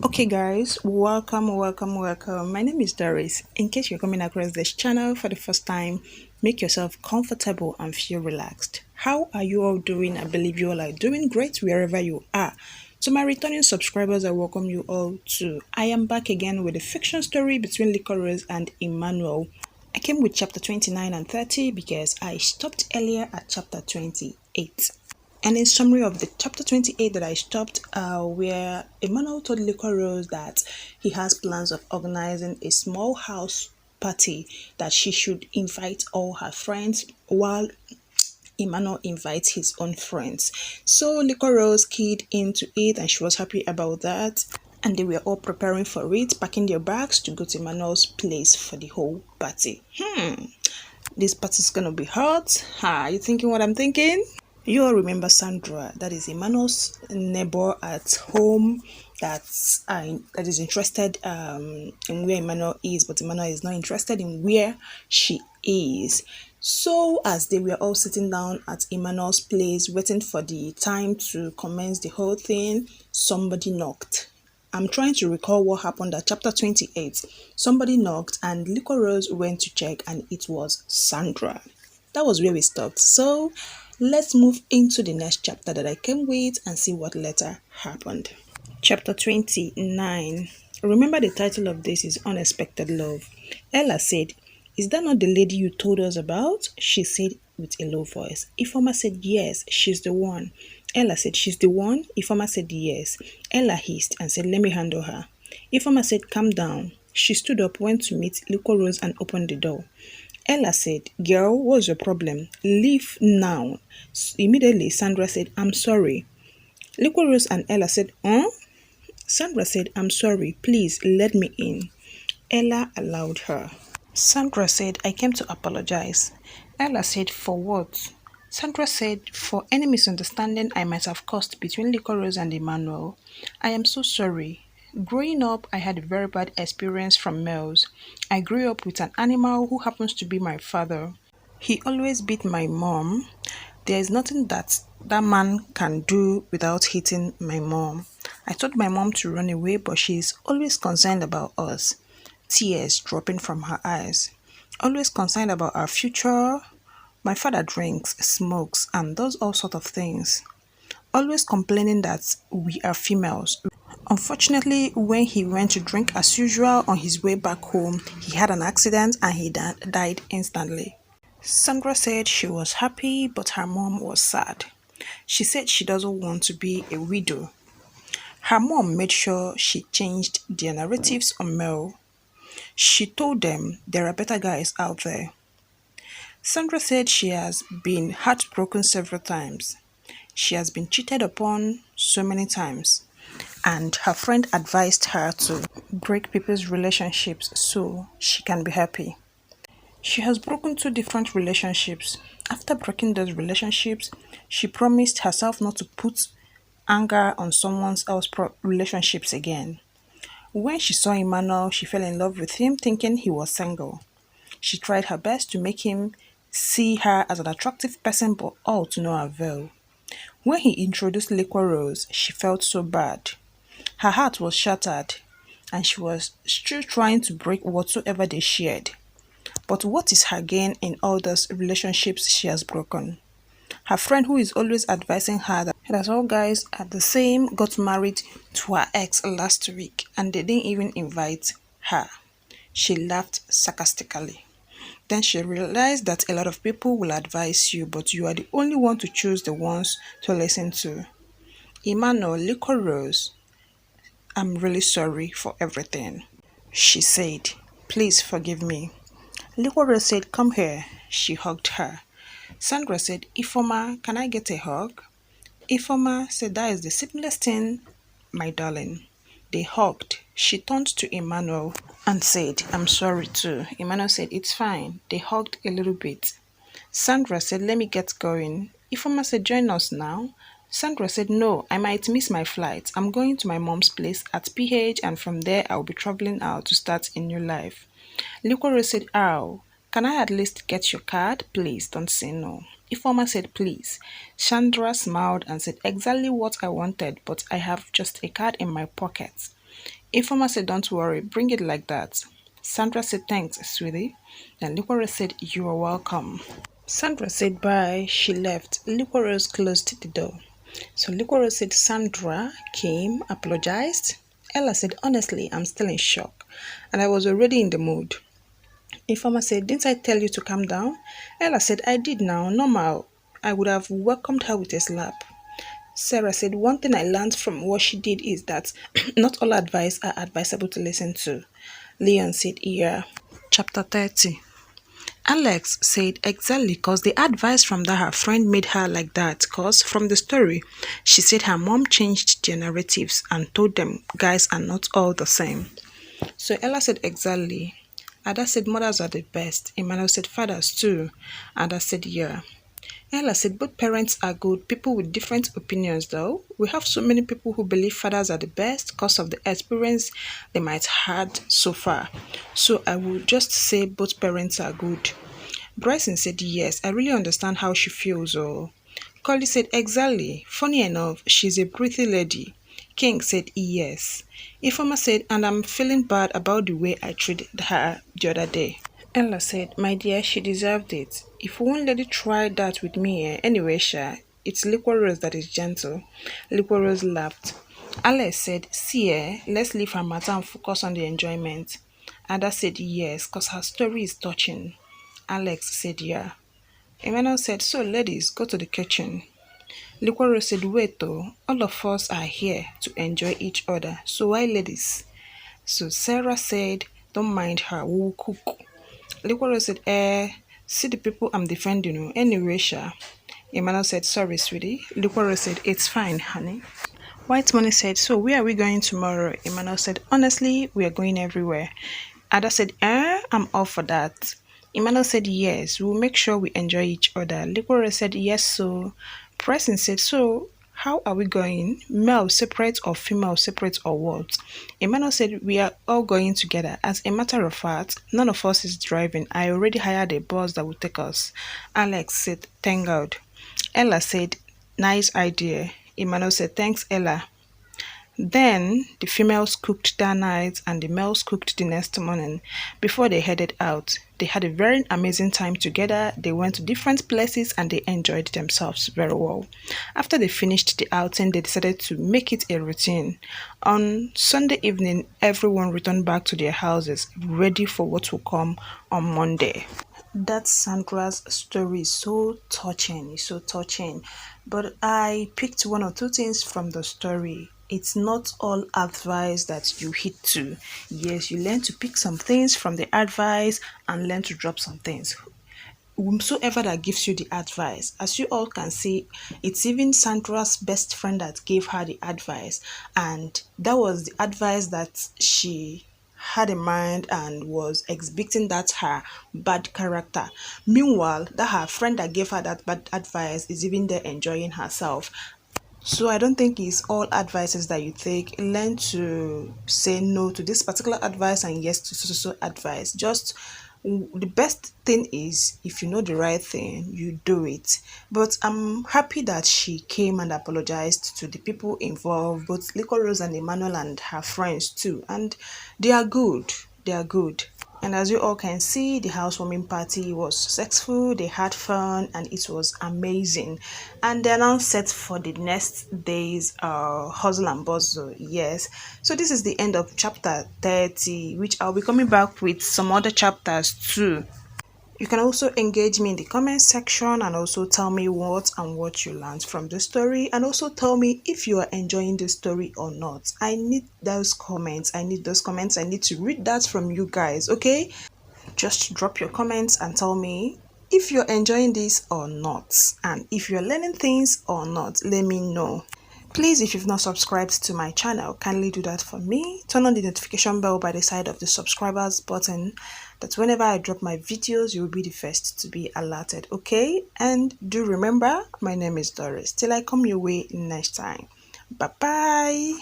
Okay, guys, welcome. My name is Doris. In case you're coming across this channel for the first time, make yourself comfortable and feel relaxed. How are you all doing? I believe you all are doing great wherever you are. To my returning subscribers, I welcome you all to. I am back again with a fiction story between LIQUOROSE and Emmanuel. I came with chapter 29 and 30 because I stopped earlier at chapter 28. And in summary of the chapter 28 that I stopped, where Emmanuel told LIQUOROSE that he has plans of organizing a small house party that she should invite all her friends while Emmanuel invites his own friends. So LIQUOROSE keyed into it and she was happy about that. And they were all preparing for it, packing their bags to go to Emmanuel's place for the whole party. This party's gonna be hot. Are you thinking what I'm thinking? You all remember Sandra, that is Emmanuel's neighbor at home that is interested in where Emmanuel is, but Emmanuel is not interested in where she is. So as they were all sitting down at Emmanuel's place waiting for the time to commence the whole thing, somebody knocked. I'm trying to recall what happened at chapter 28. Somebody knocked and LIQUOROSE went to check and it was Sandra. That was where we stopped. So let's move into the next chapter that I came with and see what later happened. Chapter 29. Remember the title of this is Unexpected Love. Ella said, "Is that not the lady you told us about?" She said with a low voice. Ifeoma said, "Yes, she's the one." Ella said, "She's the one?" Ifeoma said, "Yes." Ella hissed and said, "Let me handle her." Ifeoma said, "Calm down." She stood up, went to meet LIQUOROSE and opened the door. Ella said, "Girl, what's your problem? Leave now." Immediately, Sandra said, "I'm sorry." LIQUOROSE and Ella said, "Huh?" Sandra said, "I'm sorry. Please let me in." Ella allowed her. Sandra said, "I came to apologize." Ella said, "For what?" Sandra said, "For any misunderstanding I might have caused between LIQUOROSE and Emmanuel. I am so sorry. Growing up, I had a very bad experience from males. I grew up with an animal who happens to be my father. He always beat my mom. There is nothing that man can do without hitting my mom. I told my mom to run away, but she is always concerned about us. Tears dropping from her eyes. Always concerned about our future. My father drinks, smokes, and does all sorts of things. Always complaining that we are females. Unfortunately, when he went to drink as usual on his way back home, he had an accident and he died instantly." Sandra said she was happy, but her mom was sad. She said she doesn't want to be a widow. Her mom made sure she changed their narratives on Mel. She told them there are better guys out there. Sandra said she has been heartbroken several times. She has been cheated upon so many times. And her friend advised her to break people's relationships so she can be happy. She has broken two different relationships. After breaking those relationships, she promised herself not to put anger on someone else's relationships again. When she saw Emmanuel, she fell in love with him thinking he was single. She tried her best to make him see her as an attractive person, but all to no avail. When he introduced LIQUOROSE, she felt so bad. Her heart was shattered and she was still trying to break whatsoever they shared. But what is her gain in all those relationships she has broken? Her friend, who is always advising her that all guys are the same, got married to her ex last week and they didn't even invite her. She laughed sarcastically. Then she realized that a lot of people will advise you, but you are the only one to choose the ones to listen to. Emmanuel, LIQUOROSE, "I'm really sorry for everything," she said. "Please forgive me." LIQUOROSE said, "Come here." She hugged her. Sandra said, "Ifeoma, can I get a hug?" Ifeoma said, "That is the simplest thing, my darling." They hugged. She turned to Emmanuel and said, "I'm sorry too." Emmanuel said, "It's fine." They hugged a little bit. Sandra said, "Let me get going." Ifeoma said, "Join us now." Sandra said, "No, I might miss my flight. I'm going to my mom's place at PH and from there I'll be traveling out to start a new life." LIQUOROSE said, "Ow, Can I at least get your card? Please don't say no. Ifeoma said, please. Chandra smiled and said, exactly what I wanted, but I have just a card in my pocket. Ifeoma said, don't worry, bring it like that. Sandra said, thanks, sweetie. Then Liquorose said, you are welcome. Sandra said bye. She left. Liquorose closed the door. So Liquorose said Sandra came, apologized. Ella said, honestly, I'm still in shock. And I was already in the mood. Ifeoma said, didn't I tell you to calm down? Ella said, I did now, normal. I would have welcomed her with a slap. Sarah said, one thing I learned from what she did is that not all advice are advisable to listen to. Leon said, yeah. Chapter 30. Alex said exactly cause the advice from that her friend made her like that cause from the story she said her mom changed their narratives and told them guys are not all the same. So Ella said exactly. Ada said mothers are the best. Emmanuel said fathers too. Ada said yeah. Ella said both parents are good, people with different opinions though. We have so many people who believe fathers are the best because of the experience they might had so far. So I would just say both parents are good. Bryson said yes, I really understand how she feels. Oh. Collie said exactly. Funny enough, she's a pretty lady. King said yes. Ifeoma said, and I'm feeling bad about the way I treated her the other day. Ella said, my dear, she deserved it. If you won't let it try that with me, anyway, Sha, it's Liquorose that is gentle. Liquorose laughed. Alex said, see, let's leave her matter and focus on the enjoyment. Ada said, yes, because her story is touching. Alex said, yeah. Emmanuel said, so ladies, go to the kitchen. Liquorose said, wait though, all of us are here to enjoy each other, so why ladies? So Sarah said, don't mind her, we'll cook. Liquorose said, see the people I'm defending you. Anyway, Sha. Emmanuel said, sorry, sweetie. Liquorose said, it's fine, honey. White Money said, so where are we going tomorrow? Emmanuel said, honestly, we are going everywhere. Ada said, I'm all for that. Emmanuel said, yes, we'll make sure we enjoy each other. Liquorose said, yes, so. Preston said, so how are we going? Male separate or female separate or what? Emmanuel said, we are all going together. As a matter of fact, none of us is driving. I already hired a bus that will take us. Alex said, thank God. Ella said, nice idea. Emmanuel said, thanks, Ella. Then the females cooked that night and the males cooked the next morning. Before they headed out, they had a very amazing time together. They went to different places and they enjoyed themselves very well. After they finished the outing, they decided to make it a routine. On Sunday evening, everyone returned back to their houses, ready for what will come on Monday. That Sandra's story is so touching, it's so touching. But I picked one or two things from the story. It's not all advice that you hit to. Yes, you learn to pick some things from the advice and learn to drop some things. Whomsoever that gives you the advice, as you all can see, it's even Sandra's best friend that gave her the advice, and that was the advice that she had in mind and was exhibiting that her bad character. Meanwhile, that her friend that gave her that bad advice is even there enjoying herself. So I don't think it's all advices that you take. Learn to say no to this particular advice and yes to so advice. Just the best thing is if you know the right thing, you do it. But I'm happy that she came and apologized to the people involved, both Liquorose and Emmanuel and her friends too. And they are good. They are good. And as you all can see, the housewarming party was successful, they had fun, and it was amazing. And they're now set for the next day's hustle and bustle. Yes. So this is the end of chapter 30, which I'll be coming back with some other chapters too. You can also engage me in the comment section and also tell me what you learned from the story, and also tell me if you are enjoying the story or not. I need those comments. I need to read that from you guys, okay? Just drop your comments and tell me if you're enjoying this or not, and if you're learning things or not. Let me know. Please, if you've not subscribed to my channel, kindly do that for me. Turn on the notification bell by the side of the subscribers button, that whenever I drop my videos, you will be the first to be alerted, okay? And do remember, my name is Doris. Till I come your way next time. Bye-bye.